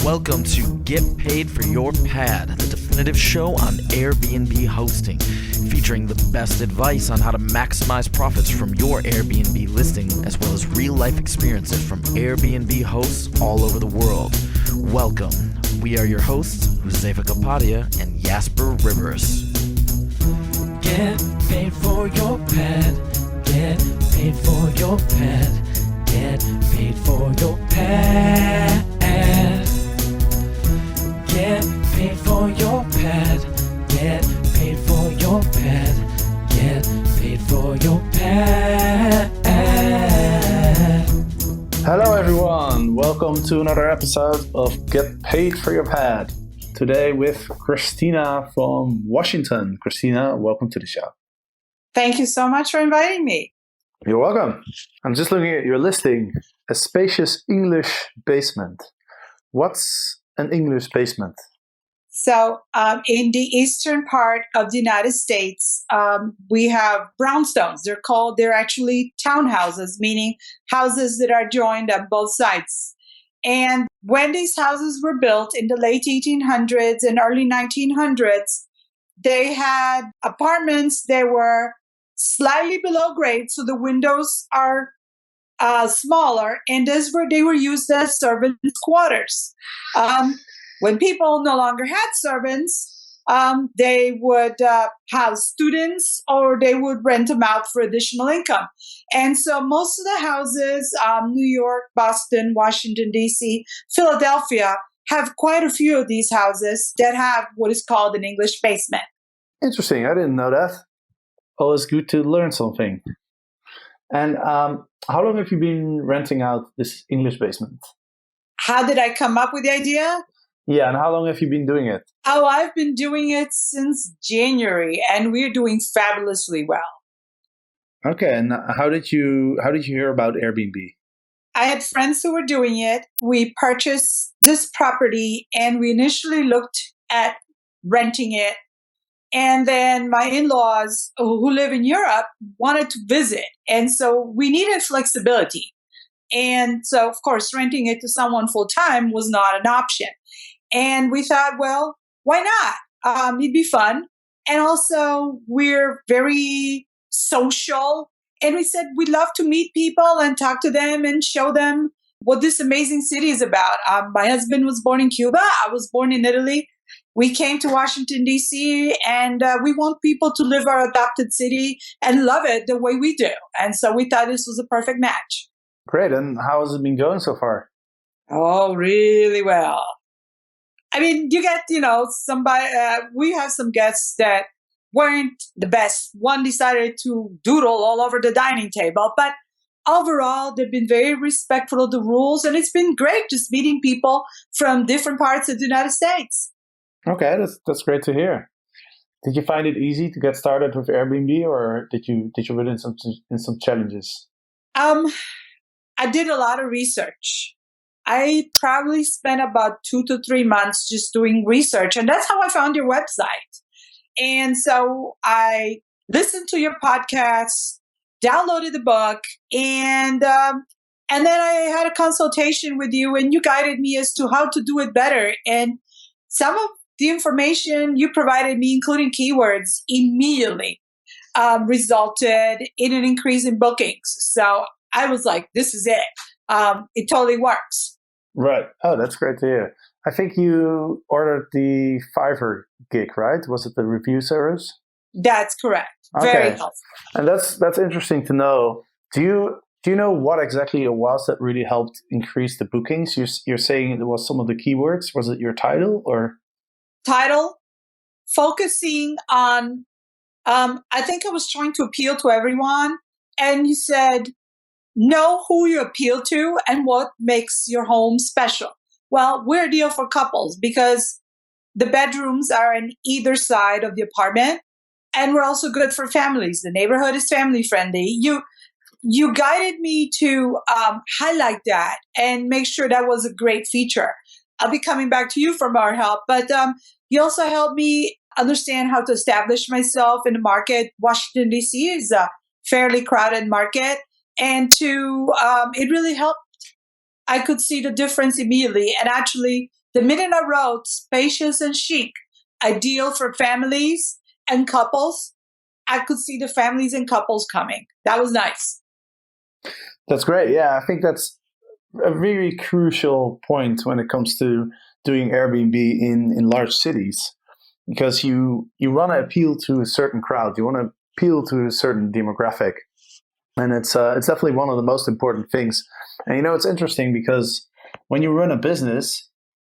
Welcome to Get Paid for Your Pad, the definitive show on Airbnb hosting, featuring the best advice on how to maximize profits from your Airbnb listing, as well as real-life experiences from Airbnb hosts all over the world. Welcome. We are your hosts, Josefa Kapadia and Jasper Rivers. Get paid for your pad. Get paid for your pad. Get paid for your pad. Get paid for your pad. Get paid for your pad. Get paid for your pad. Hello everyone, welcome to another episode of Get Paid for Your Pad. Today with Cristina from Washington. Cristina, welcome to the show. Thank you so much for inviting me. You're welcome. I'm just looking at your listing, a spacious English basement. What's an English basement? So in the eastern part of the United States, we have brownstones. They're actually townhouses, meaning houses that are joined on both sides. And when these houses were built in the late 1800s and early 1900s, they had apartments that were slightly below grade, so the windows are smaller, and they were used as servants' quarters. When people no longer had servants, they would house students or they would rent them out for additional income. And so most of the houses, New York, Boston, Washington, D.C., Philadelphia, have quite a few of these houses that have what is called an English basement. Interesting, I didn't know that. Always good to learn something. And how long have you been renting out this English basement? How did I come up with the idea? Yeah, and how long have you been doing it? Oh, I've been doing it since January, and we're doing fabulously well. Okay, and how did you hear about Airbnb? I had friends who were doing it. We purchased this property, and we initially looked at renting it. And then my in-laws, who live in Europe, wanted to visit. And so we needed flexibility. And so, of course, renting it to someone full-time was not an option. And we thought, well, why not? It'd be fun. And also, we're very social. And we said, we'd love to meet people and talk to them and show them what this amazing city is about. My husband was born in Cuba. I was born in Italy. We came to Washington, D.C., and we want people to live our adopted city and love it the way we do. And so we thought this was a perfect match. Great. And how has it been going so far? Oh, really well. I mean, you get, somebody, we have some guests that weren't the best. One decided to doodle all over the dining table, but overall, they've been very respectful of the rules, and it's been great just meeting people from different parts of the United States. Okay, that's great to hear. Did you find it easy to get started with Airbnb, or did you run into some challenges? I did a lot of research. I probably spent about 2 to 3 months just doing research, and that's how I found your website. And so I listened to your podcast, downloaded the book, and then I had a consultation with you, and you guided me as to how to do it better. And some of the information you provided me, including keywords, immediately resulted in an increase in bookings. So I was like, this is it. It totally works. Right. Oh, that's great to hear. I think you ordered the Fiverr gig, right? Was it the review service? That's correct. Okay. Very helpful. And that's interesting to know. Do you know what exactly it was that really helped increase the bookings? You're saying it was some of the keywords. Was it your title or? Title, focusing on, I think I was trying to appeal to everyone. And you said, know who you appeal to and what makes your home special. Well, we're a deal for couples because the bedrooms are on either side of the apartment, and we're also good for families. The neighborhood is family friendly. You guided me to highlight that and make sure that was a great feature. I'll be coming back to you for more help, but you also helped me understand how to establish myself in the market. Washington, D.C. is a fairly crowded market, and it really helped I could see the difference immediately. And actually, the minute I wrote spacious and chic, ideal for families and couples, I could see the families and couples coming. That was nice. That's great. Yeah, I think that's a really crucial point when it comes to doing Airbnb in large cities, because you want to appeal to a certain crowd, you want to appeal to a certain demographic, and it's definitely one of the most important things. And it's interesting because when you run a business,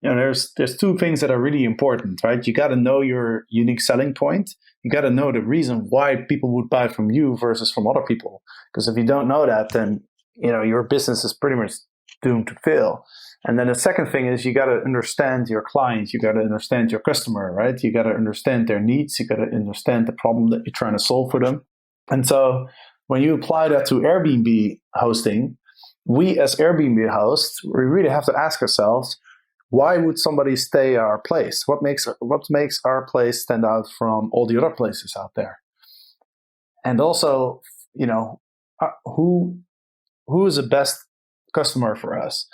there's two things that are really important, right? You got to know your unique selling point. You got to know the reason why people would buy from you versus from other people. Because if you don't know that, then your business is pretty much doomed to fail. And then the second thing is you got to understand your client. You got to understand your customer, right? You got to understand their needs. You got to understand the problem that you're trying to solve for them. And so when you apply that to Airbnb hosting, we as Airbnb hosts, we really have to ask ourselves, why would somebody stay at our place? What makes our place stand out from all the other places out there? And also, who is the best customer for us?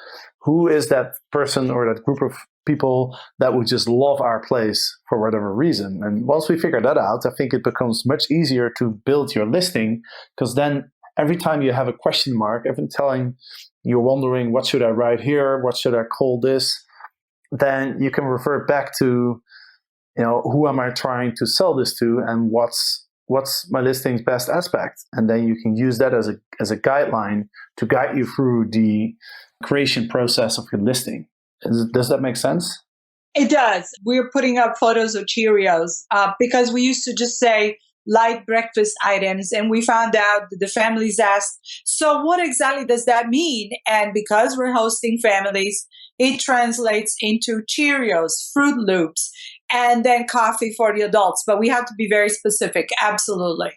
Who is that person or that group of people that would just love our place for whatever reason? And once we figure that out, I think it becomes much easier to build your listing, because then every time you have a question mark, every time you're wondering, what should I write here? What should I call this? Then you can revert back to, who am I trying to sell this to, and what's my listing's best aspect, and then you can use that as a guideline to guide you through the creation process of your listing. Does that make sense? It does. We're putting up photos of Cheerios because we used to just say light breakfast items, and we found out that the families asked, so what exactly does that mean? And because we're hosting families, it translates into Cheerios, Fruit Loops, and then coffee for the adults. But we have to be very specific. Absolutely.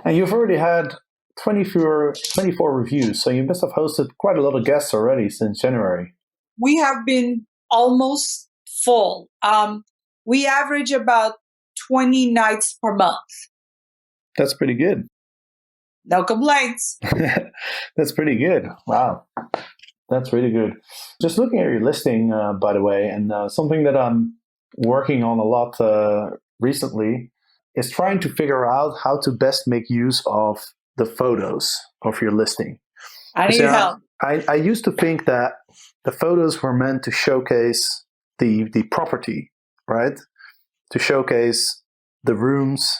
And you've already had 24 reviews, so you must have hosted quite a lot of guests already since January. We have been almost full. We average about 20 nights per month. That's pretty good. No complaints. That's pretty good. Wow. That's really good. Just looking at your listing, by the way, and something that I'm working on a lot recently is trying to figure out how to best make use of the photos of your listing. I need help. I used to think that the photos were meant to showcase the property, right? To showcase the rooms,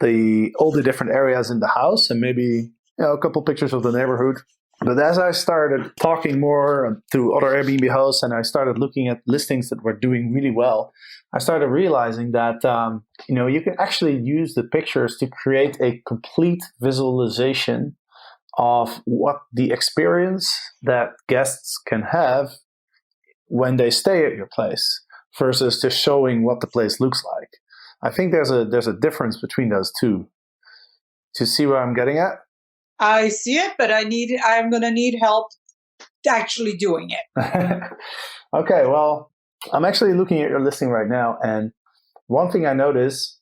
all the different areas in the house, and maybe a couple pictures of the neighborhood. But as I started talking more to other Airbnb hosts and I started looking at listings that were doing really well, I started realizing that you can actually use the pictures to create a complete visualization of what the experience that guests can have when they stay at your place versus just showing what the place looks like. I think there's a difference between those two. Do you see where I'm getting at? I see it, but I'm going to need help actually doing it. Okay, well, I'm actually looking at your listing right now, and one thing I notice,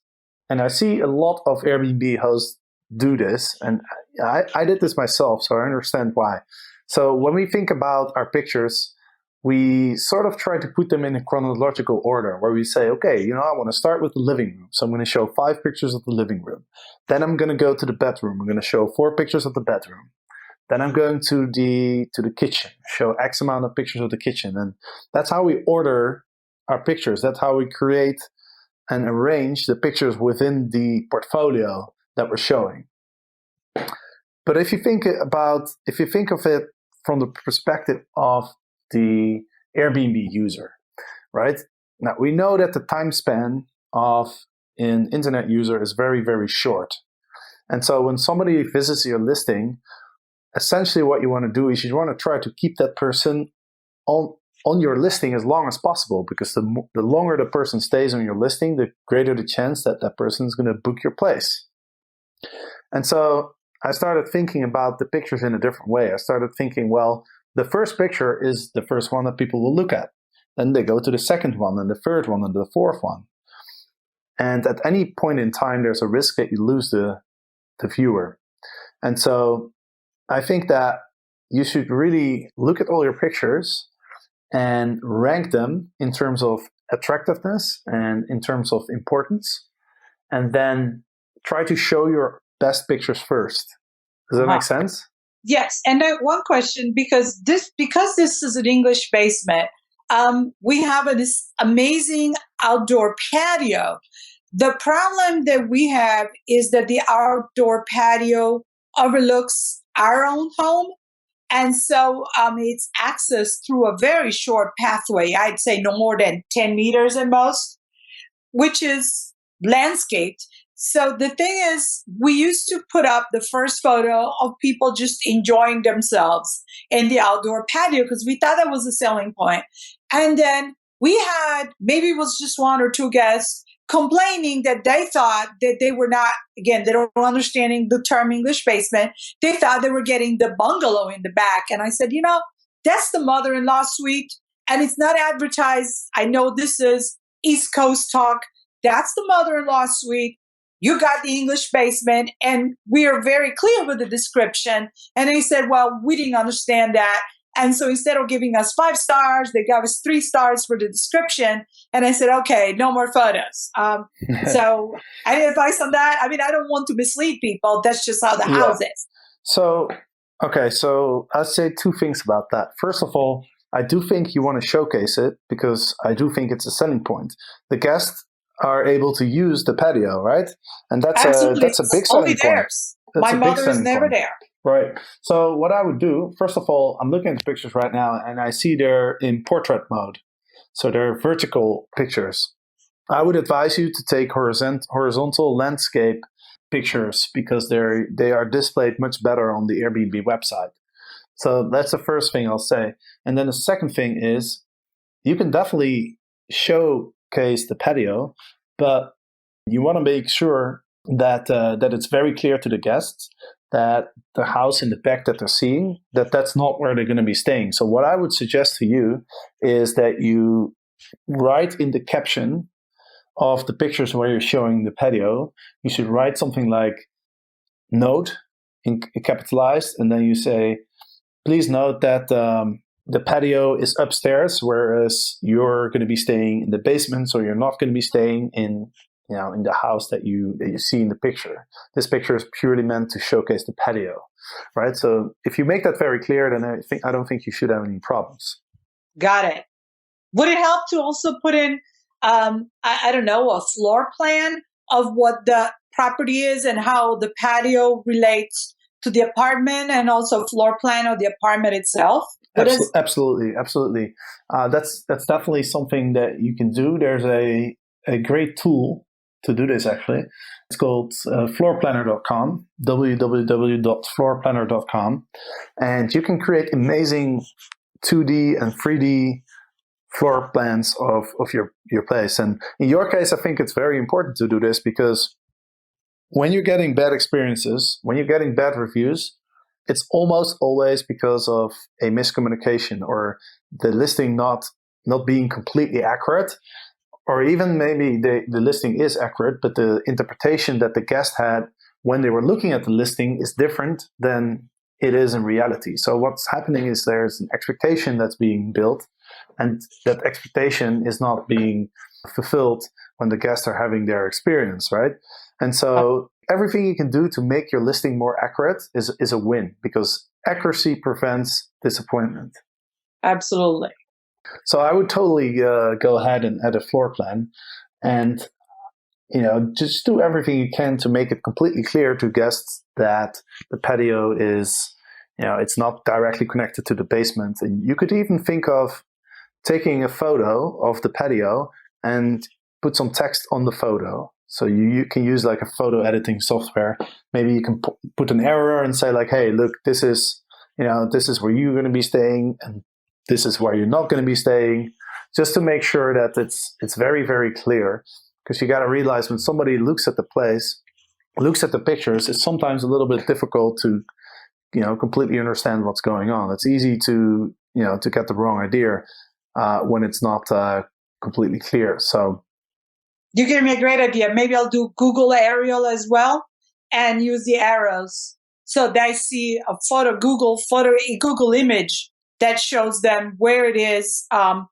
and I see a lot of Airbnb hosts do this, and I did this myself, so I understand why. So when we think about our pictures, we sort of try to put them in a chronological order where we say, okay, I want to start with the living room. So I'm going to show 5 pictures of the living room. Then I'm going to go to the bedroom. I'm going to show 4 pictures of the bedroom. Then I'm going to the kitchen, show X amount of pictures of the kitchen. And that's how we order our pictures. That's how we create and arrange the pictures within the portfolio that we're showing. But if you think of it from the perspective of the Airbnb user, right? Now, we know that the time span of an internet user is very, very short. And so when somebody visits your listing, essentially what you want to do is you want to try to keep that person on your listing as long as possible, because the longer the person stays on your listing, the greater the chance that that person is going to book your place. And so I started thinking about the pictures in a different way. I started thinking, well, the first picture is the first one that people will look at. Then they go to the second one and the third one and the fourth one. And at any point in time, there's a risk that you lose the viewer. And so I think that you should really look at all your pictures and rank them in terms of attractiveness and in terms of importance, and then try to show your best pictures first. Does that make sense? Yes. And one question, because this is an English basement, we have this amazing outdoor patio. The problem that we have is that the outdoor patio overlooks our own home. And so it's accessed through a very short pathway. I'd say no more than 10 meters at most, which is landscaped. So the thing is, we used to put up the first photo of people just enjoying themselves in the outdoor patio because we thought that was a selling point. And then we had, maybe it was just one or two guests complaining that they thought that they were not, again, they don't understanding the term English basement. They thought they were getting the bungalow in the back. And I said, that's the mother-in-law suite and it's not advertised. I know this is East Coast talk. That's the mother-in-law suite. You got the English basement, and we are very clear with the description. And they said, well, we didn't understand that. And so instead of giving us 5 stars, they gave us 3 stars for the description. And I said, okay, no more photos. So any advice on that? I mean, I don't want to mislead people. That's just how the house is. So I'd say 2 things about that. First of all, I do think you want to showcase it because I do think it's a selling point. The guests are able to use the patio, right? And that's a big selling point. My mother is never there. Right. So what I would do, first of all, I'm looking at the pictures right now and I see they're in portrait mode. So they're vertical pictures. I would advise you to take horizontal landscape pictures because they are displayed much better on the Airbnb website. So that's the first thing I'll say. And then the second thing is you can definitely showcase the patio, but you want to make sure that it's very clear to the guests that the house in the back that they're seeing, that's not where they're going to be staying. So what I would suggest to you is that you write in the caption of the pictures where you're showing the patio, you should write something like note in capitalized, and then you say, please note that the patio is upstairs, whereas you're going to be staying in the basement, so you're not going to be staying in the house that you see in the picture. This picture is purely meant to showcase the patio, right? So if you make that very clear, then I don't think you should have any problems. Got it. Would it help to also put in, I don't know, a floor plan of what the property is and how the patio relates to the apartment, and also floor plan of the apartment itself? Absolutely. That's definitely something that you can do. There's a great tool to do this, actually. It's called floorplanner.com, www.floorplanner.com. And you can create amazing 2D and 3D floor plans of your place. And in your case, I think it's very important to do this because when you're getting bad experiences, when you're getting bad reviews, it's almost always because of a miscommunication or the listing not being completely accurate. Or even maybe the listing is accurate, but the interpretation that the guest had when they were looking at the listing is different than it is in reality. So what's happening is there's an expectation that's being built, and that expectation is not being fulfilled when the guests are having their experience, right? And so everything you can do to make your listing more accurate is a win, because accuracy prevents disappointment. Absolutely. So I would totally go ahead and add a floor plan, and just do everything you can to make it completely clear to guests that the patio is, it's not directly connected to the basement. And you could even think of taking a photo of the patio and put some text on the photo. So you can use like a photo editing software. Maybe you can put an error and say like, hey, look, this is where you're going to be staying, and this is where you're not going to be staying, just to make sure that it's very, very clear. Because you got to realize when somebody looks at the place, looks at the pictures, it's sometimes a little bit difficult to, completely understand what's going on. It's easy to get the wrong idea when it's not completely clear. So you gave me a great idea. Maybe I'll do Google Aerial as well and use the arrows So they see a Google image that shows them where it is, and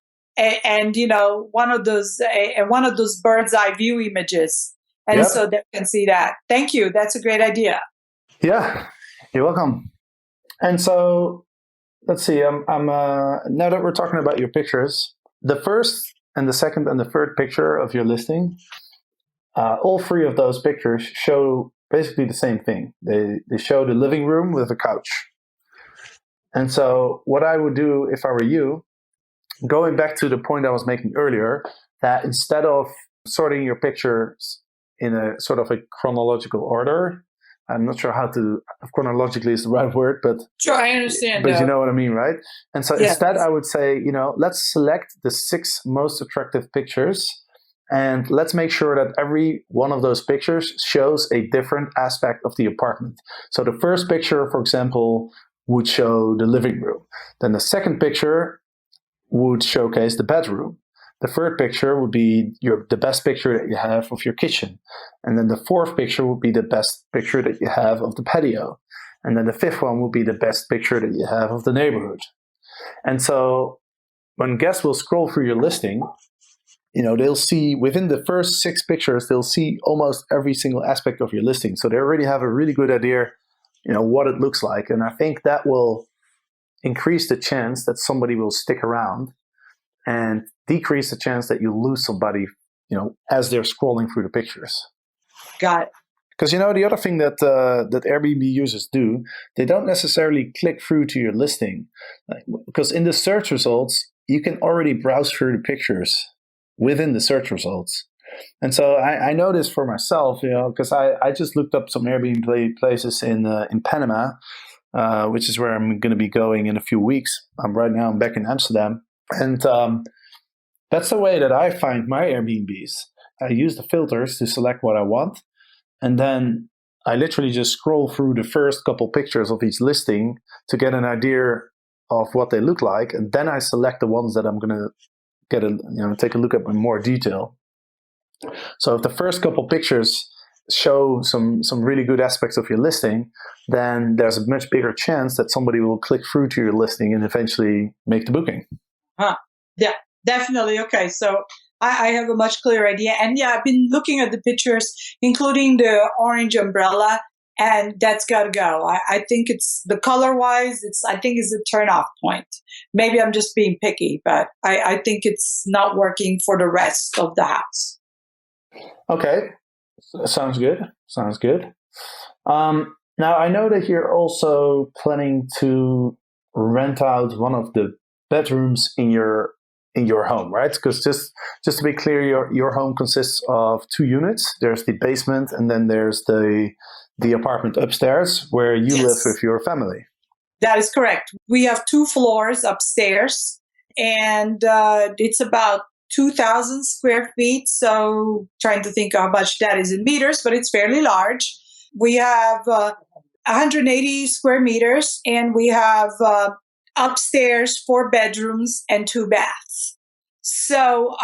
one of those bird's eye view images, and Yep. so they can see that. Thank you. That's a great idea. Yeah, you're welcome. And so let's see. Now that we're talking about your pictures, the first and the second and the third picture of your listing, all three of those pictures show basically the same thing. They show the living room with a couch. And so what I would do if I were you, going back to the point I was making earlier, that instead of sorting your pictures in a sort of a chronological order, I'm not sure how to, chronologically is the right word, but Sure, I understand. but you know what I mean, right? And so Yes. instead I would say, let's select the 6 most attractive pictures, and let's make sure that every one of those pictures shows a different aspect of the apartment. So the first picture, for example, would show the living room. Then the second picture would showcase the bedroom. The third picture would be the best picture that you have of your kitchen. And then the fourth picture would be the best picture that you have of the patio. And then the fifth one would be the best picture that you have of the neighborhood. And so when guests will scroll through your listing, they'll see within the first 6 pictures, they'll see almost every single aspect of your listing. So they already have a really good idea, what it looks like. And I think that will increase the chance that somebody will stick around and decrease the chance that you lose somebody, as they're scrolling through the pictures. Got it. Because the other thing that Airbnb users do, they don't necessarily click through to your listing, because in the search results you can already browse through the pictures within the search results. And so I know this for myself, because I just looked up some Airbnb places in Panama, which is where I'm going to be going in a few weeks. Right now I'm back in Amsterdam, and that's the way that I find my Airbnbs. I use the filters to select what I want, and then I literally just scroll through the first couple pictures of each listing to get an idea of what they look like, and then I select the ones that I'm going to take a look at in more detail. So if the first couple pictures show some really good aspects of your listing, then there's a much bigger chance that somebody will click through to your listing and eventually make the booking. Yeah, definitely. Okay, so I have a much clearer idea. And yeah, I've been looking at the pictures, including the orange umbrella, and that's got to go. I think it's the color-wise, I think it's a turn-off point. Maybe I'm just being picky, but I think it's not working for the rest of the house. Okay, sounds good. Now I know that you're also planning to rent out one of the bedrooms in your home, right? Because just to be clear, your home consists of 2 units. There's the basement, and then there's the apartment upstairs where you live with your family. That is correct. We have 2 floors upstairs, and it's about 2,000 square feet. So trying to think how much that is in meters, but it's fairly large. We have 180 square meters, and we have upstairs 4 bedrooms and 2 baths. So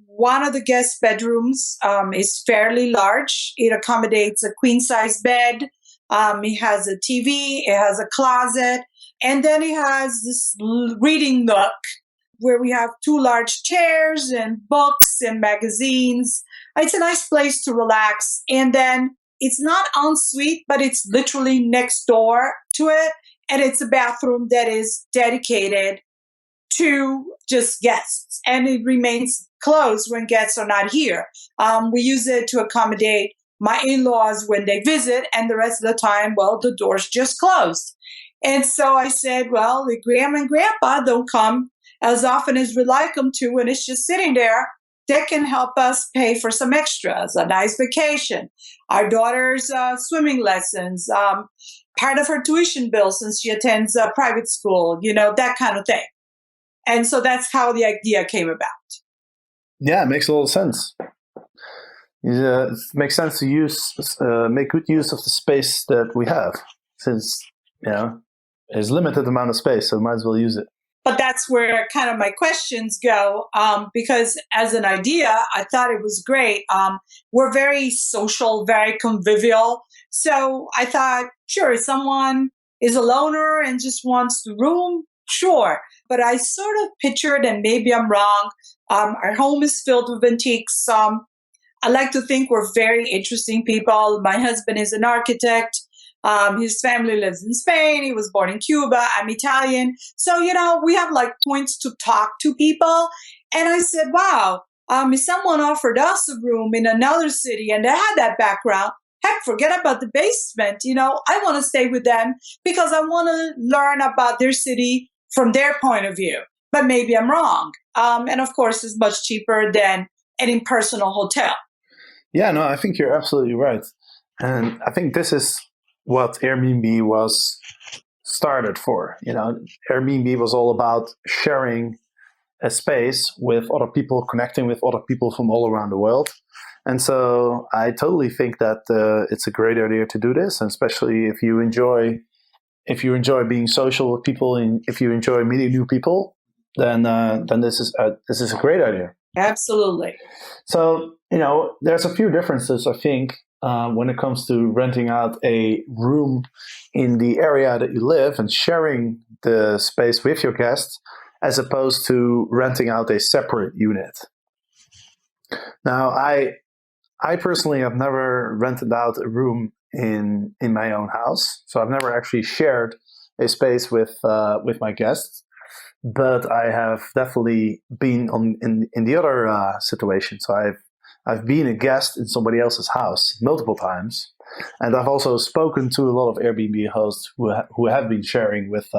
one of the guest bedrooms is fairly large. It accommodates a queen-size bed. It has a TV. It has a closet. And then it has this reading nook where we have 2 large chairs and books and magazines. It's a nice place to relax. And then it's not en suite, but it's literally next door to it. And it's a bathroom that is dedicated to just guests. And it remains closed when guests are not here. We use it to accommodate my in-laws when they visit. And the rest of the time, well, the door's just closed. And so I said, well, the Grandma and Grandpa don't come as often as we'd like them to, and it's just sitting there. That can help us pay for some extras, a nice vacation, our daughter's swimming lessons, part of her tuition bill since she attends private school, that kind of thing. And so that's how the idea came about. Yeah, it makes a lot of sense. It makes sense to make good use of the space that we have, since there's limited amount of space, so might as well use it. But that's where kind of my questions go, because as an idea, I thought it was great. We're very social, very convivial. So I thought, sure, if someone is a loner and just wants the room, sure. But I sort of pictured, and maybe I'm wrong, our home is filled with antiques. I like to think we're very interesting people. My husband is an architect. His family lives in Spain. He was born in Cuba. I'm Italian. So, we have like points to talk to people. And I said, wow, if someone offered us a room in another city and they had that background, heck, forget about the basement. I want to stay with them because I want to learn about their city from their point of view. But maybe I'm wrong. And of course, it's much cheaper than any personal hotel. Yeah, no, I think you're absolutely right. And I think this is what Airbnb was started for. Airbnb was all about sharing a space with other people, connecting with other people from all around the world. And so I totally think that it's a great idea to do this, and especially if you enjoy being social with people and if you enjoy meeting new people, then this is a great idea. Absolutely. So, there's a few differences, I think, when it comes to renting out a room in the area that you live and sharing the space with your guests, as opposed to renting out a separate unit. Now, I personally have never rented out a room in my own house, so I've never actually shared a space with my guests. But I have definitely been in the other situation. So I've been a guest in somebody else's house multiple times, and I've also spoken to a lot of Airbnb hosts who have been sharing with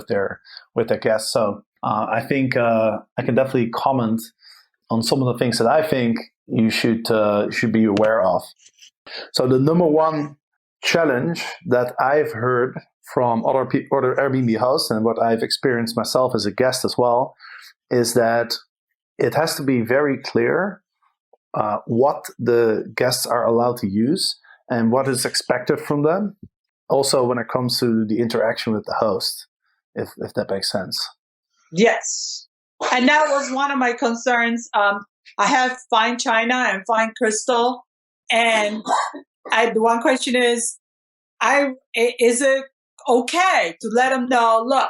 their guests. So I think I can definitely comment on some of the things that I think you should be aware of. So the number one challenge that I've heard from other Airbnb hosts and what I've experienced myself as a guest as well is that it has to be very clear what the guests are allowed to use and what is expected from them. Also, when it comes to the interaction with the host, if that makes sense. Yes. And that was one of my concerns. I have fine china and fine crystal. And the one question is it okay to let them know, look,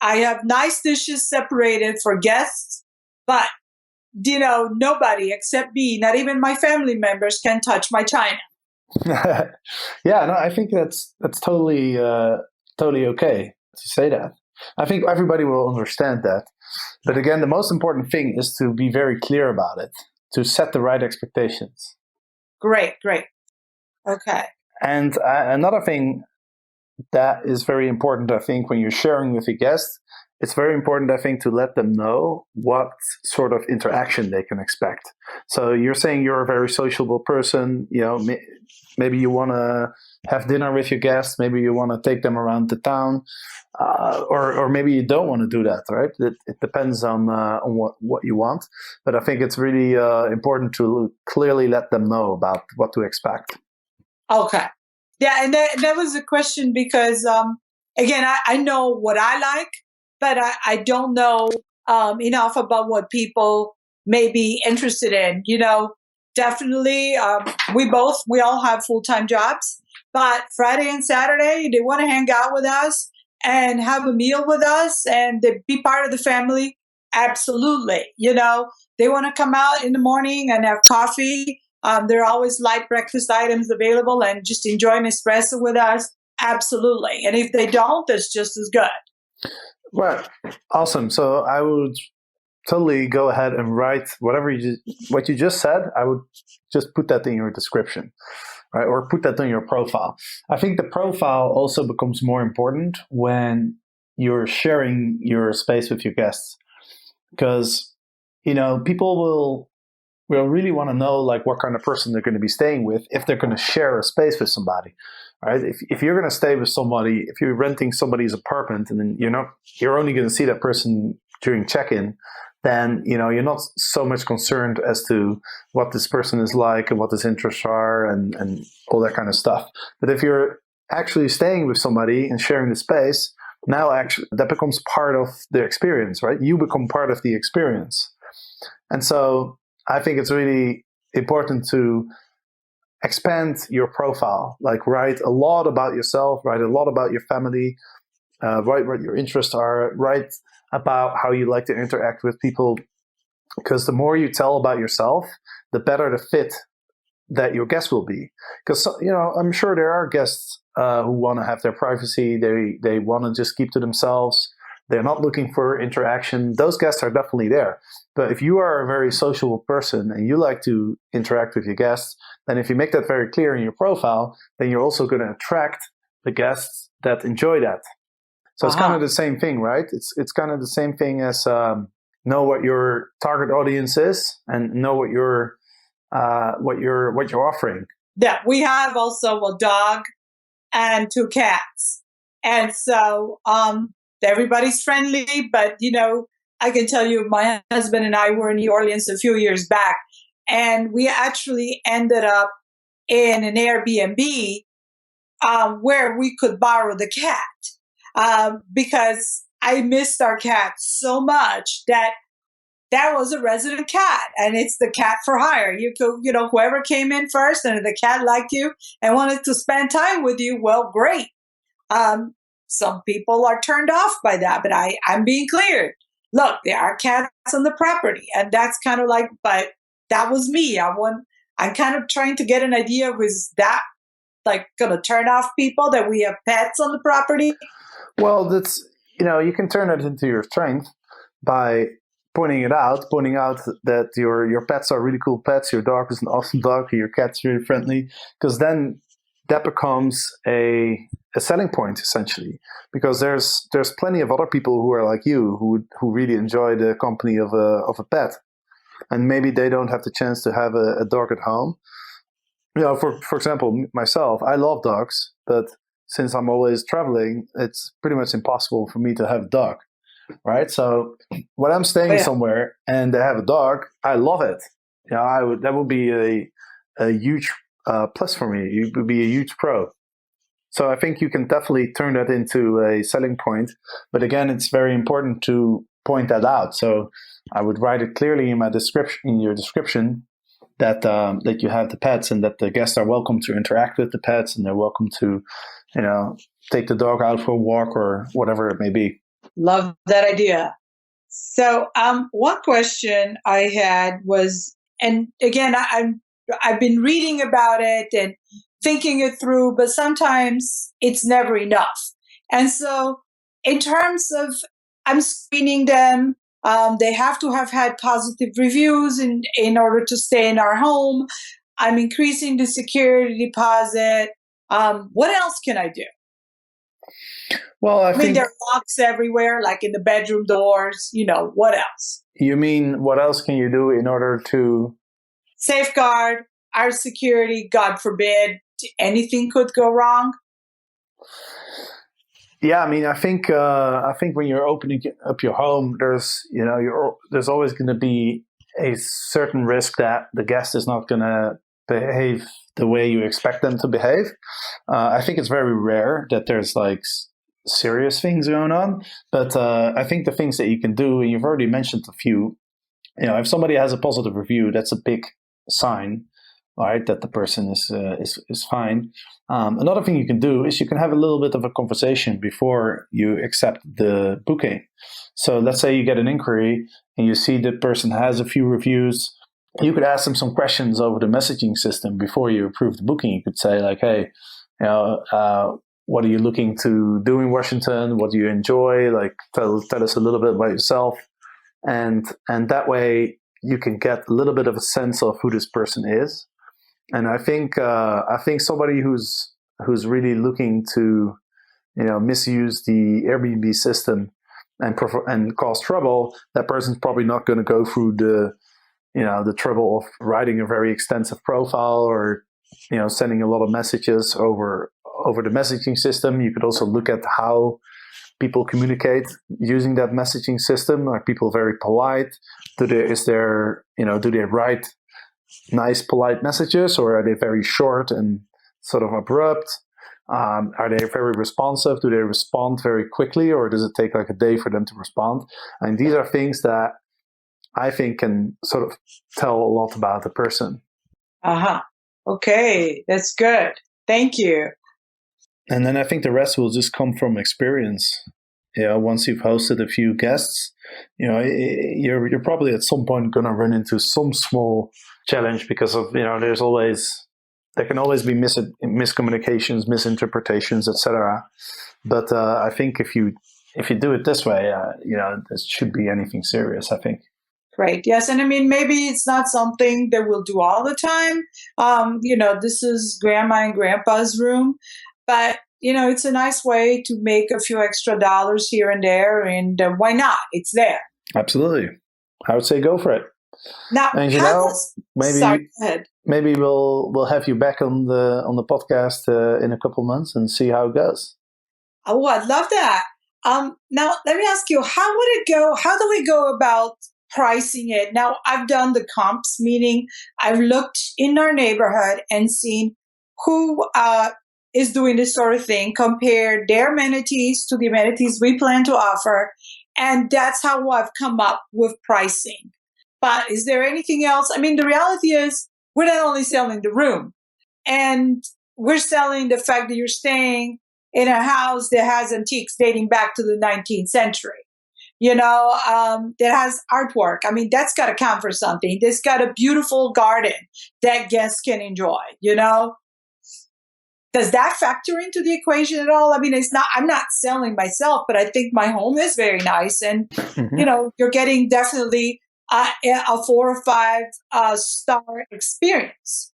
I have nice dishes separated for guests, but nobody except me, not even my family members, can touch my china. Yeah, no, I think that's totally okay to say that. I think everybody will understand that. But again, the most important thing is to be very clear about it, to set the right expectations. Great. Okay. And another thing that is very important, I think, when you're sharing with a guest, it's very important, I think, to let them know what sort of interaction they can expect. So you're saying you're a very sociable person, maybe you want to have dinner with your guests, maybe you want to take them around the town, or maybe you don't want to do that, right? It depends on what you want. But I think it's really important to clearly let them know about what to expect. Okay. Yeah, and that was a question because, again, I know what I like, but I don't know enough about what people may be interested in. Definitely, we all have full-time jobs, but Friday and Saturday, they want to hang out with us and have a meal with us and be part of the family. Absolutely. They want to come out in the morning and have coffee. There are always light breakfast items available and just enjoy an espresso with us. Absolutely. And if they don't, that's just as good. Well, awesome. So I would totally go ahead and write what you just said. I would just put that in your description, right? Or put that on your profile. I think the profile also becomes more important when you're sharing your space with your guests, because, people will really want to know like what kind of person they're going to be staying with if they're going to share a space with somebody, right? If you're going to stay with somebody, if you're renting somebody's apartment and then you're only going to see that person during check-in, then you're not so much concerned as to what this person is like and what his interests are and all that kind of stuff. But if you're actually staying with somebody and sharing the space, now actually that becomes part of the experience, right? You become part of the experience. And so I think it's really important to expand your profile. Like write a lot about yourself, write a lot about your family, write what your interests are, write about how you like to interact with people. Because the more you tell about yourself, the better the fit that your guest will be. Because, I'm sure there are guests who want to have their privacy. They want to just keep to themselves. They're not looking for interaction. Those guests are definitely there. But if you are a very sociable person and you like to interact with your guests, then if you make that very clear in your profile, then you're also going to attract the guests that enjoy that. So it's kind of the same thing, right? It's kind of the same thing as know what your target audience is and know what you're offering. Yeah, we have also a dog and 2 cats, and so everybody's friendly. But I can tell you, my husband and I were in New Orleans a few years back, and we actually ended up in an Airbnb where we could borrow the cat because I missed our cat so much that was a resident cat, and it's the cat for hire. You could, whoever came in first, and if the cat liked you and wanted to spend time with you, well, great. Some people are turned off by that, but I'm being clear. Look, there are cats on the property, and that's kind of like, but that was me. I'm kind of trying to get an idea of, is that like going to turn off people that we have pets on the property? Well, that's, you can turn it into your strength by pointing out that your pets are really cool pets, your dog is an awesome dog, your cat's really friendly, because then that becomes a selling point, essentially, because there's plenty of other people who are like you who really enjoy the company of a pet, and maybe they don't have the chance to have a dog at home. For example, myself, I love dogs, but since I'm always traveling, it's pretty much impossible for me to have a dog, right? So when I'm staying somewhere and they have a dog, I love it. That would be a huge plus for me. It would be a huge pro. So I think you can definitely turn that into a selling point. But again, it's very important to point that out. So I would write it clearly in your description that you have the pets and that the guests are welcome to interact with the pets and they're welcome to, take the dog out for a walk or whatever it may be. Love that idea. So one question I had was, and again, I've been reading about it and thinking it through, but sometimes it's never enough. And so in terms of, I'm screening them, they have to have had positive reviews in order to stay in our home. I'm increasing the security deposit. What else can I do? Well, I think there are locks everywhere, like in the bedroom doors. What else? You mean what else can you do in order to safeguard our security? God forbid anything could go wrong. Yeah, I think when you're opening up your home, there's always going to be a certain risk that the guest is not going to behave the way you expect them to behave. I think it's very rare that there's like serious things going on, but I think the things that you can do, and you've already mentioned a few. If somebody has a positive review, that's a big sign, right, that the person is fine. Another thing you can do is you can have a little bit of a conversation before you accept the booking. So let's say you get an inquiry and you see the person has a few reviews. You could ask them some questions over the messaging system before you approve the booking. You could say like, hey, what are you looking to do in Washington? What do you enjoy? Like, tell us a little bit about yourself. And that way you can get a little bit of a sense of who this person is. And I think somebody who's really looking to, misuse the Airbnb system and cause trouble, that person's probably not going to go through the trouble of writing a very extensive profile or, sending a lot of messages over the messaging system. You could also look at how people communicate using that messaging system. Are people very polite? Do they write nice, polite messages, or are they very short and sort of abrupt? Are they very responsive? Do they respond very quickly, or does it take like a day for them to respond? And these are things that I think can sort of tell a lot about the person. Uh-huh. Okay, that's good. Thank you. And then I think the rest will just come from experience. Once you've hosted a few guests, you're probably at some point going to run into some small challenge because of there can always be miscommunications, misinterpretations, etc. But I think if you do it this way, this should be anything serious, I think. Right. Yes. And I mean, maybe it's not something that we'll do all the time. This is grandma and grandpa's room, but it's a nice way to make a few extra dollars here and there. And why not? It's there. Absolutely. I would say go for it. Now, and sorry, go ahead. Maybe we'll have you back on the podcast in a couple months and see how it goes. Oh, I'd love that. Now, let me ask you, how would it go? How do we go about pricing it? Now, I've done the comps, meaning I've looked in our neighborhood and seen who is doing this sort of thing, compare their amenities to the amenities we plan to offer, and that's how I've come up with pricing. But is there anything else? I mean, the reality is we're not only selling the room, and we're selling the fact that you're staying in a house that has antiques dating back to the 19th century. That has artwork. I mean, that's got to count for something. It's got a beautiful garden that guests can enjoy, Does that factor into the equation at all? I mean, I'm not selling myself, but I think my home is very nice. And, you're getting definitely a 4 or 5 star experience.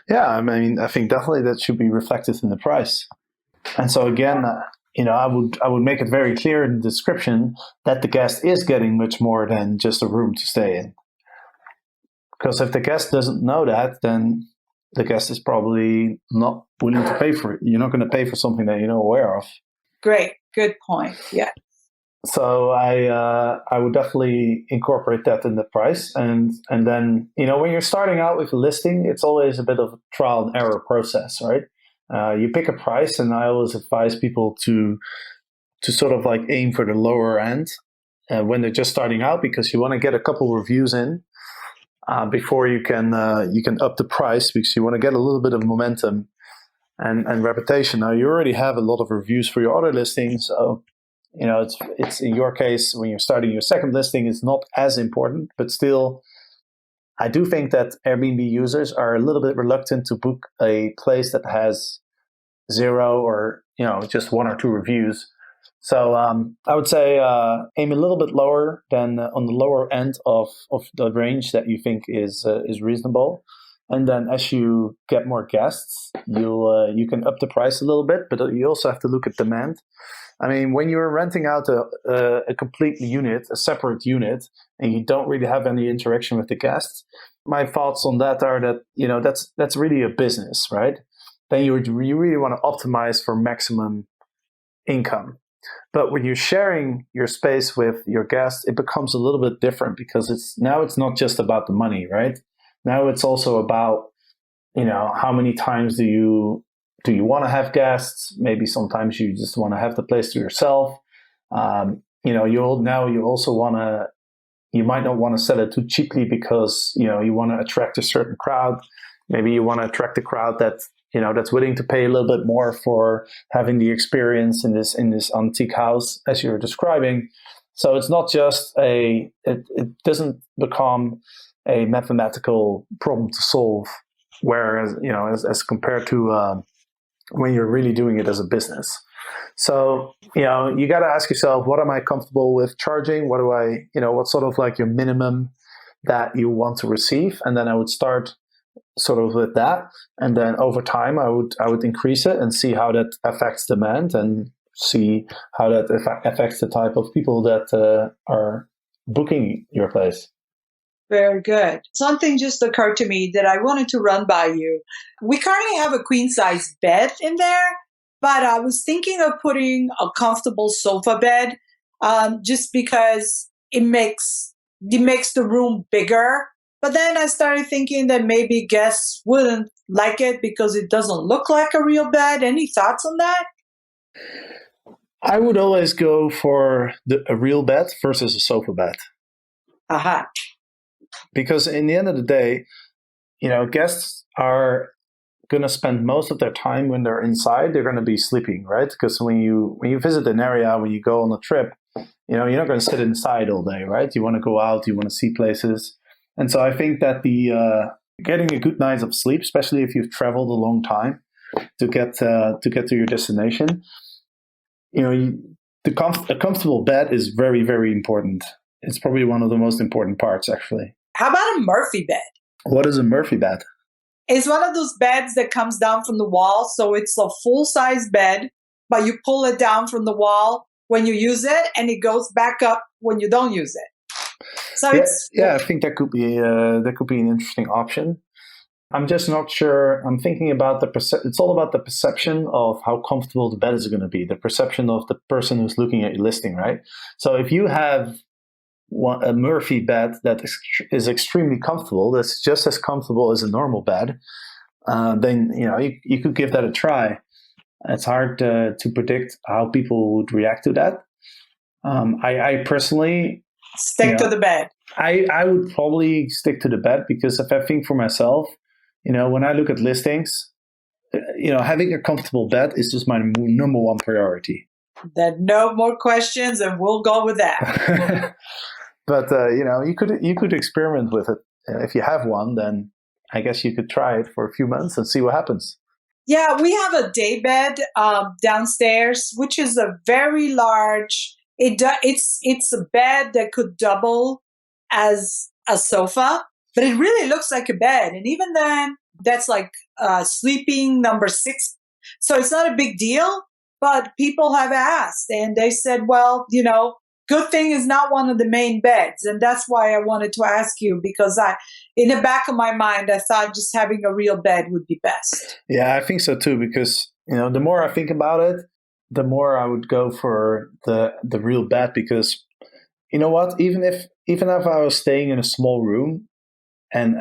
Yeah, I mean, I think definitely that should be reflected in the price. And so again, I would make it very clear in the description that the guest is getting much more than just a room to stay in. Because if the guest doesn't know that, then the guest is probably not willing to pay for it. You're not going to pay for something that you're not aware of. Great, good point. Yeah. So I would definitely incorporate that in the price, and then when you're starting out with a listing, it's always a bit of a trial and error process, right? You pick a price, and I always advise people to sort of like aim for the lower end when they're just starting out, because you want to get a couple reviews in before you can up the price, because you want to get a little bit of momentum and reputation. Now you already have a lot of reviews for your other listings, so it's in your case when you're starting your second listing, it's not as important, but still. I do think that Airbnb users are a little bit reluctant to book a place that has 0 or just 1 or 2 reviews. So I would say aim a little bit lower than on the lower end of the range that you think is reasonable, and then as you get more guests, you can up the price a little bit, but you also have to look at demand. I mean, when you're renting out a complete unit, a separate unit, and you don't really have any interaction with the guests, my thoughts on that are that that's really a business, right? Then you really want to optimize for maximum income. But when you're sharing your space with your guests, it becomes a little bit different, because it's not just about the money, right? Now it's also about how many times do you want to have guests? Maybe sometimes you just want to have the place to yourself. You might not want to sell it too cheaply because you want to attract a certain crowd. Maybe you want to attract a crowd that's willing to pay a little bit more for having the experience in this antique house as you're describing. So it's not just it doesn't become a mathematical problem to solve, whereas as compared to when you're really doing it as a business. So, you got to ask yourself, what am I comfortable with charging? What's sort of like your minimum that you want to receive? And then I would start sort of with that. And then over time, I would increase it and see how that affects demand and see how that affects the type of people that are booking your place. Very good. Something just occurred to me that I wanted to run by you. We currently have a queen size bed in there, but I was thinking of putting a comfortable sofa bed just because it makes the room bigger. But then I started thinking that maybe guests wouldn't like it because it doesn't look like a real bed. Any thoughts on that? I would always go for a real bed versus a sofa bed. Aha. Because in the end of the day, guests are going to spend most of their time when they're inside. They're going to be sleeping, right? Because when you visit an area, when you go on a trip, you're not going to sit inside all day, right? You want to go out, you want to see places. And so I think that the getting a good night of sleep, especially if you've traveled a long time to get to your destination, a comfortable bed is very, very important. It's probably one of the most important parts, actually. How about a Murphy bed? What is a Murphy bed? It's one of those beds that comes down from the wall. So it's a full-size bed, but you pull it down from the wall when you use it, and it goes back up when you don't use it. So I think that could be an interesting option. I'm just not sure. I'm thinking about it's all about the perception of how comfortable the bed is going to be, the perception of the person who's looking at your listing, right? So if you have a Murphy bed that is extremely comfortable, that's just as comfortable as a normal bed, then you could give that a try. It's hard to predict how people would react to that. I personally stick to the bed. I would probably stick to the bed, because if I think for myself, when I look at listings, having a comfortable bed is just my number one priority. Then no more questions, and we'll go with that. But you could experiment with it. If you have one, then I guess you could try it for a few months and see what happens. Yeah, we have a day bed downstairs, which is a very large. It's a bed that could double as a sofa, but it really looks like a bed. And even then, that's like sleeping number 6. So it's not a big deal. But people have asked, and they said, well, good thing is not one of the main beds. And that's why I wanted to ask you, because in the back of my mind, I thought just having a real bed would be best. Yeah, I think so too, because, the more I think about it, the more I would go for the real bed, because you know what, even if I was staying in a small room and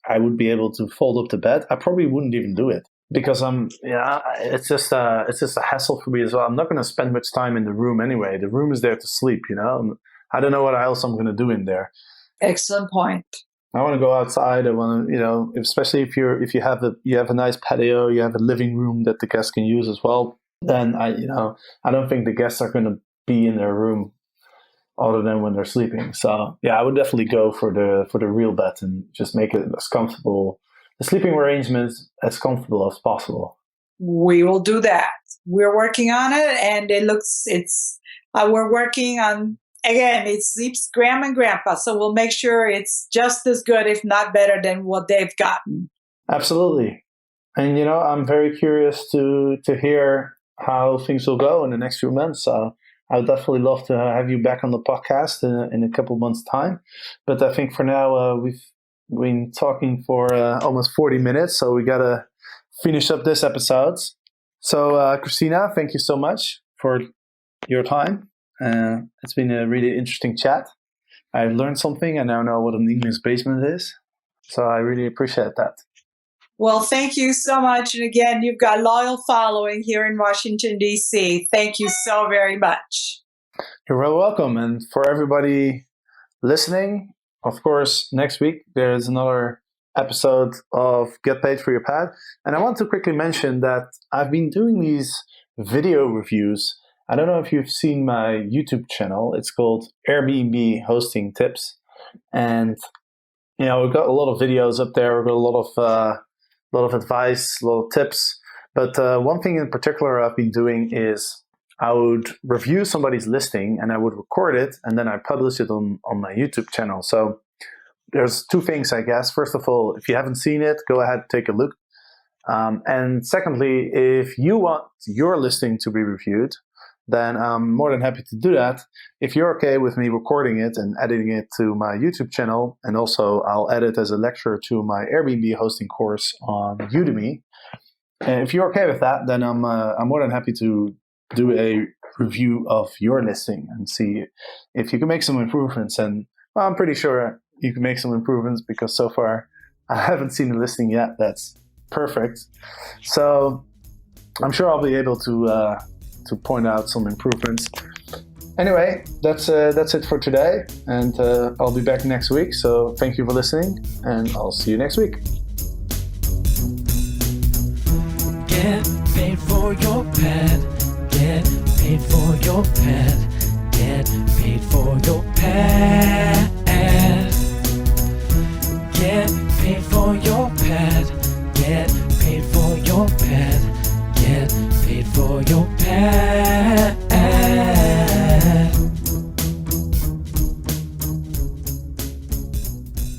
I would be able to fold up the bed, I probably wouldn't even do it. Because it's just a hassle for me as well. I'm not going to spend much time in the room anyway. The room is there to sleep, I don't know what else I'm going to do in there. Excellent point. I want to go outside. I want to, especially if you have a nice patio, you have a living room that the guests can use as well. Then I don't think the guests are going to be in their room other than when they're sleeping. So yeah, I would definitely go for the real bed and just make it as comfortable. The sleeping arrangement as comfortable as possible. We will do that. We're working on it, and we're working on, again, it sleeps Grandma and Grandpa, so we'll make sure it's just as good, if not better, than what they've gotten. Absolutely. And, I'm very curious to hear how things will go in the next few months. So I would definitely love to have you back on the podcast in a couple months' time. But I think for now, we've been talking for almost 40 minutes, so we got to finish up this episode. So, Cristina, thank you so much for your time. It's been a really interesting chat. I've learned something. I now know what an English basement is. So I really appreciate that. Well, thank you so much. And again, you've got loyal following here in Washington, D.C. Thank you so very much. You're very welcome. And for everybody listening, of course, next week there's another episode of Get Paid for Your Pad. And I want to quickly mention that I've been doing these video reviews. I don't know if you've seen my YouTube channel. It's called Airbnb Hosting Tips. And, we've got a lot of videos up there. We've got a lot of advice, a lot of tips. But one thing in particular I've been doing is I would review somebody's listing and I would record it, and then I publish it on my YouTube channel. So there's 2 things, I guess. First of all, if you haven't seen it, go ahead, take a look. And secondly, if you want your listing to be reviewed, then I'm more than happy to do that. If you're okay with me recording it and editing it to my YouTube channel, and also I'll add it as a lecture to my Airbnb hosting course on Udemy. And if you're okay with that, then I'm more than happy to do a review of your listing and see if you can make some improvements. And I'm pretty sure you can make some improvements, because so far I haven't seen the listing yet that's perfect. So I'm sure I'll be able to point out some improvements. Anyway, that's it for today, and I'll be back next week. So thank you for listening, and I'll see you next week. Get paid for your pet. Get paid for your pet. Get paid for your pet. Get paid for your pet.